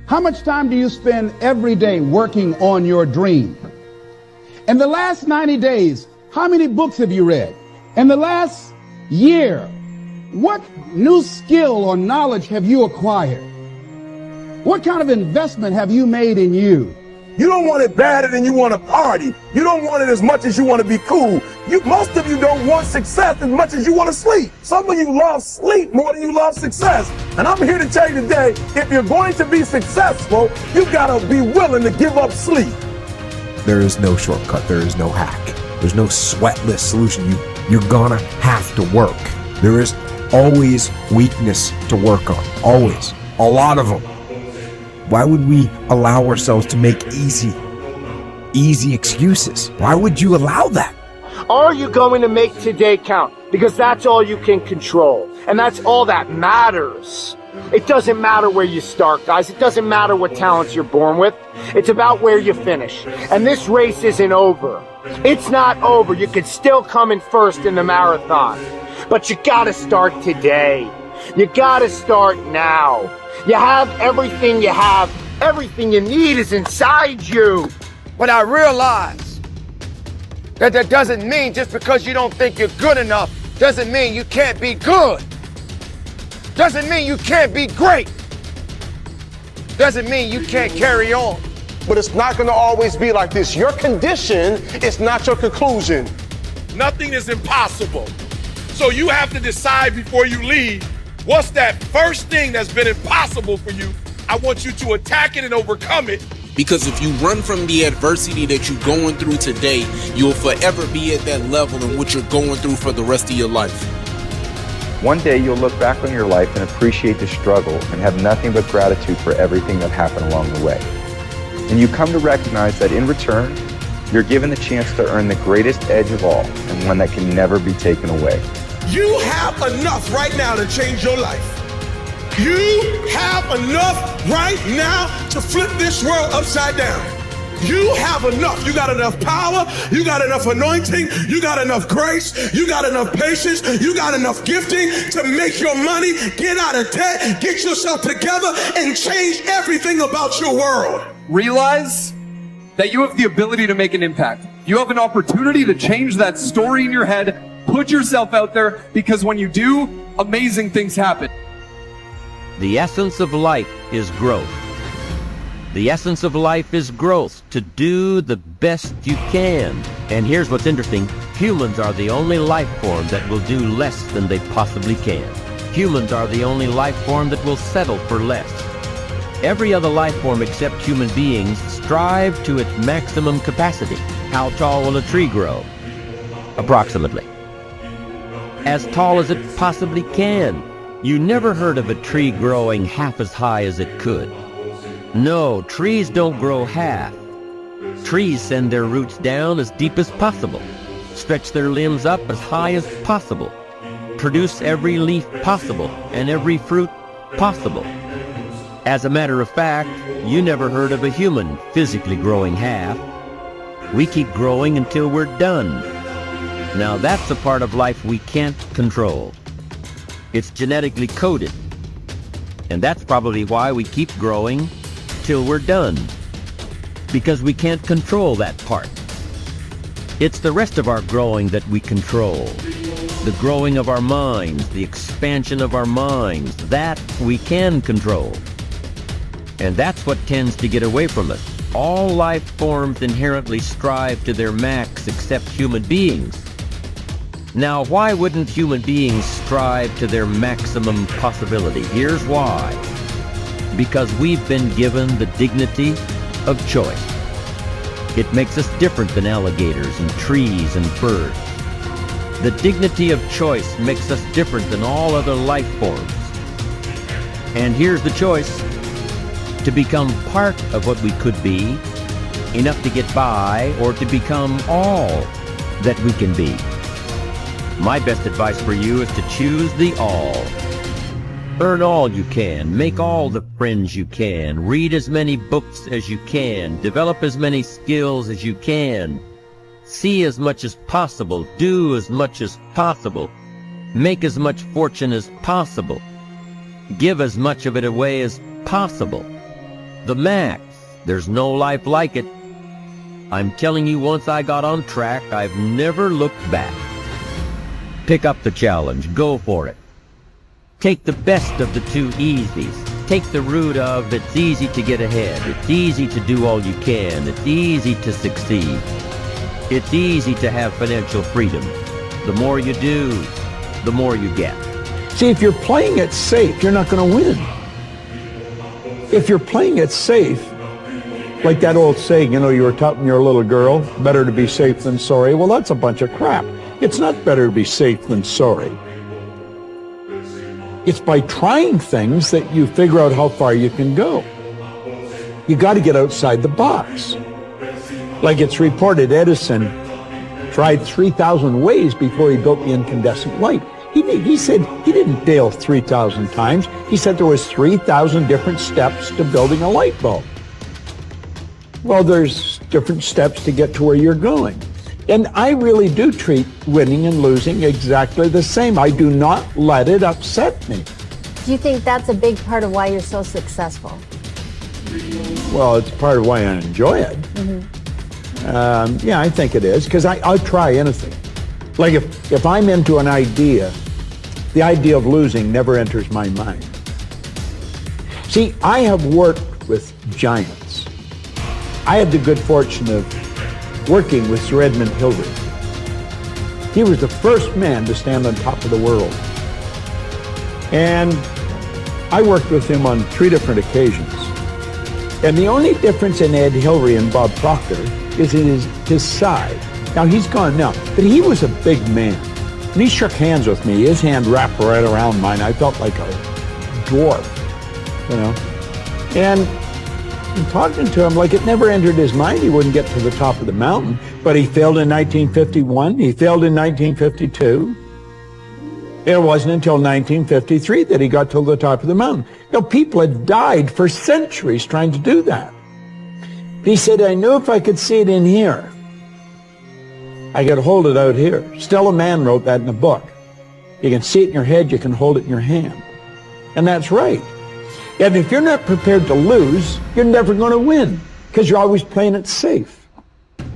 How much time do you spend every day working on your dream? In the last 90 days, how many books have you read? In the last year, what new skill or knowledge have you acquired? What kind of investment have you made in you? You don't want it badder than you want to party. You don't want it as much as you want to be cool. Most of you don't want success as much as you want to sleep. Some of you love sleep more than you love success. And I'm here to tell you today, if you're going to be successful, you got to be willing to give up sleep. There is no shortcut. There is no hack. There's no sweatless solution. You're gonna have to work. There is always weakness to work on. Always. A lot of them. Why would we allow ourselves to make easy excuses? Why would you allow that? Are you going to make today count? Because that's all you can control. And that's all that matters. It doesn't matter where you start, guys. It doesn't matter what talents you're born with. It's about where you finish. And this race isn't over. It's not over. You could still come in first in the marathon. But you gotta start today. You gotta start now. You have everything you have. Everything you need is inside you. But I realize that doesn't mean just because you don't think you're good enough, doesn't mean you can't be good. Doesn't mean you can't be great. Doesn't mean you can't carry on. But it's not going to always be like this. Your condition is not your conclusion. Nothing is impossible. So you have to decide before you leave, what's that first thing that's been impossible for you? I want you to attack it and overcome it. Because if you run from the adversity that you're going through today, you'll forever be at that level in which you're going through for the rest of your life. One day you'll look back on your life and appreciate the struggle and have nothing but gratitude for everything that happened along the way. And you come to recognize that in return, you're given the chance to earn the greatest edge of all, and one that can never be taken away. You have enough right now to change your life. You have enough right now to flip this world upside down. You have enough. You got enough power. You got enough anointing. You got enough grace. You got enough patience. You got enough gifting to make your money, get out of debt, get yourself together, and change everything about your world. Realize that you have the ability to make an impact. You have an opportunity to change that story in your head. Put yourself out there, because when you do, amazing things happen. The essence of life is growth. The essence of life is growth, to do the best you can. And here's what's interesting. Humans are the only life form that will do less than they possibly can. Humans are the only life form that will settle for less. Every other life form except human beings strive to its maximum capacity. How tall will a tree grow? Approximately as tall as it possibly can. You never heard of a tree growing half as high as it could. No, trees don't grow half. Trees send their roots down as deep as possible, stretch their limbs up as high as possible, produce every leaf possible and every fruit possible. As a matter of fact, you never heard of a human physically growing half. We keep growing until we're done. Now that's a part of life we can't control. It's genetically coded. And that's probably why we keep growing till we're done. Because we can't control that part. It's the rest of our growing that we control. The growing of our minds, the expansion of our minds, that we can control. And that's what tends to get away from us. All life forms inherently strive to their max except human beings. Now, why wouldn't human beings strive to their maximum possibility? Here's why. Because we've been given the dignity of choice. It makes us different than alligators and trees and birds. The dignity of choice makes us different than all other life forms. And here's the choice: to become part of what we could be, enough to get by, or to become all that we can be. My best advice for you is to choose the all. Earn all you can, make all the friends you can, read as many books as you can, develop as many skills as you can, see as much as possible, do as much as possible, make as much fortune as possible, give as much of it away as possible. The max. There's no life like it. I'm telling you, once I got on track, I've never looked back. Pick up the challenge. Go for it. Take the best of the two easies. Take the route of it's easy to get ahead. It's easy to do all you can. It's easy to succeed. It's easy to have financial freedom. The more you do, the more you get. See, if you're playing it safe, you're not going to win. If you're playing it safe, like that old saying, you know, you were taught when you were a little girl, better to be safe than sorry. Well, that's a bunch of crap. It's not better to be safe than sorry. It's by trying things that you figure out how far you can go. You got to get outside the box. Like it's reported, Edison tried 3,000 ways before he built the incandescent light. He said he didn't fail 3,000 times. He said there was 3,000 different steps to building a light bulb. Well, there's different steps to get to where you're going. And I really do treat winning and losing exactly the same. I do not let it upset me. Do you think that's a big part of why you're so successful? Well, it's part of why I enjoy it. Yeah, I think it is, because I'll try anything. Like if I'm into an idea, the idea of losing never enters my mind. See, I have worked with giants. I had the good fortune of working with Sir Edmund Hillary. He was the first man to stand on top of the world. And I worked with him on 3 different occasions. And the only difference in Ed Hillary and Bob Proctor is in his side. Now, he's gone now, but he was a big man. When he shook hands with me, his hand wrapped right around mine. I felt like a dwarf, you know. And talking to him, like it never entered his mind he wouldn't get to the top of the mountain. But he failed in 1951. He failed in 1952. It wasn't until 1953 that he got to the top of the mountain. You know, people had died for centuries trying to do that. He said, I knew if I could see it in here, I could hold it out here. Stella Mann wrote that in a book. You can see it in your head, you can hold it in your hand. And that's right. And if you're not prepared to lose, you're never going to win, because you're always playing it safe.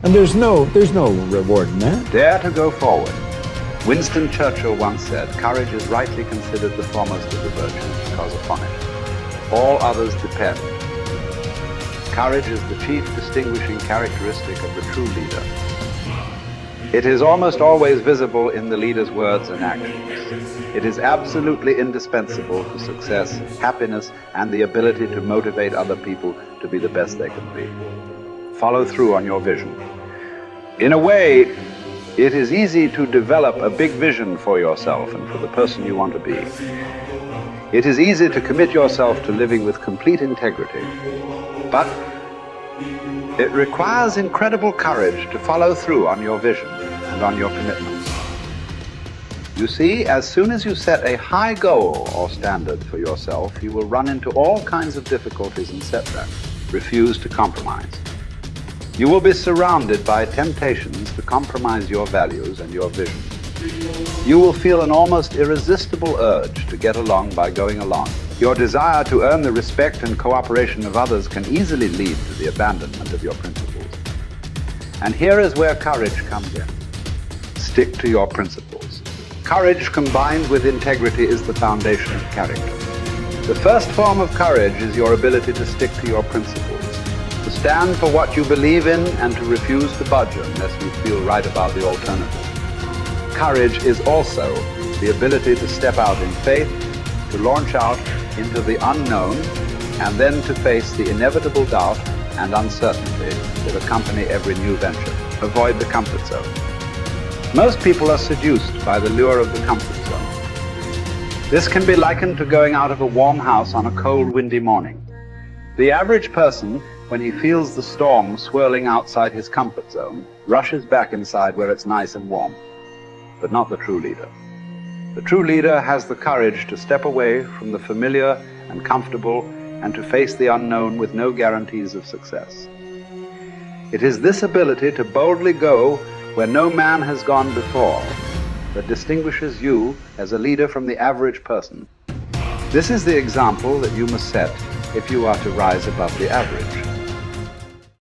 And there's no reward in that. Dare to go forward. Winston Churchill once said, courage is rightly considered the foremost of the virtues, because upon it all others depend. Courage is the chief distinguishing characteristic of the true leader. It is almost always visible in the leader's words and actions. It is absolutely indispensable to success, happiness, and the ability to motivate other people to be the best they can be. Follow through on your vision. In a way, it is easy to develop a big vision for yourself and for the person you want to be. It is easy to commit yourself to living with complete integrity. But it requires incredible courage to follow through on your vision and on your commitments. You see, as soon as you set a high goal or standard for yourself, you will run into all kinds of difficulties and setbacks. Refuse to compromise. You will be surrounded by temptations to compromise your values and your vision. You will feel an almost irresistible urge to get along by going along. Your desire to earn the respect and cooperation of others can easily lead to the abandonment of your principles. And here is where courage comes in. Stick to your principles. Courage combined with integrity is the foundation of character. The first form of courage is your ability to stick to your principles, to stand for what you believe in and to refuse to budge unless you feel right about the alternative. Courage is also the ability to step out in faith, to launch out into the unknown, and then to face the inevitable doubt and uncertainty that accompany every new venture. Avoid the comfort zone. Most people are seduced by the lure of the comfort zone. This can be likened to going out of a warm house on a cold, windy morning. The average person, when he feels the storm swirling outside his comfort zone, rushes back inside where it's nice and warm. But not the true leader. The true leader has the courage to step away from the familiar and comfortable and to face the unknown with no guarantees of success. It is this ability to boldly go where no man has gone before that distinguishes you as a leader from the average person. This is the example that you must set if you are to rise above the average.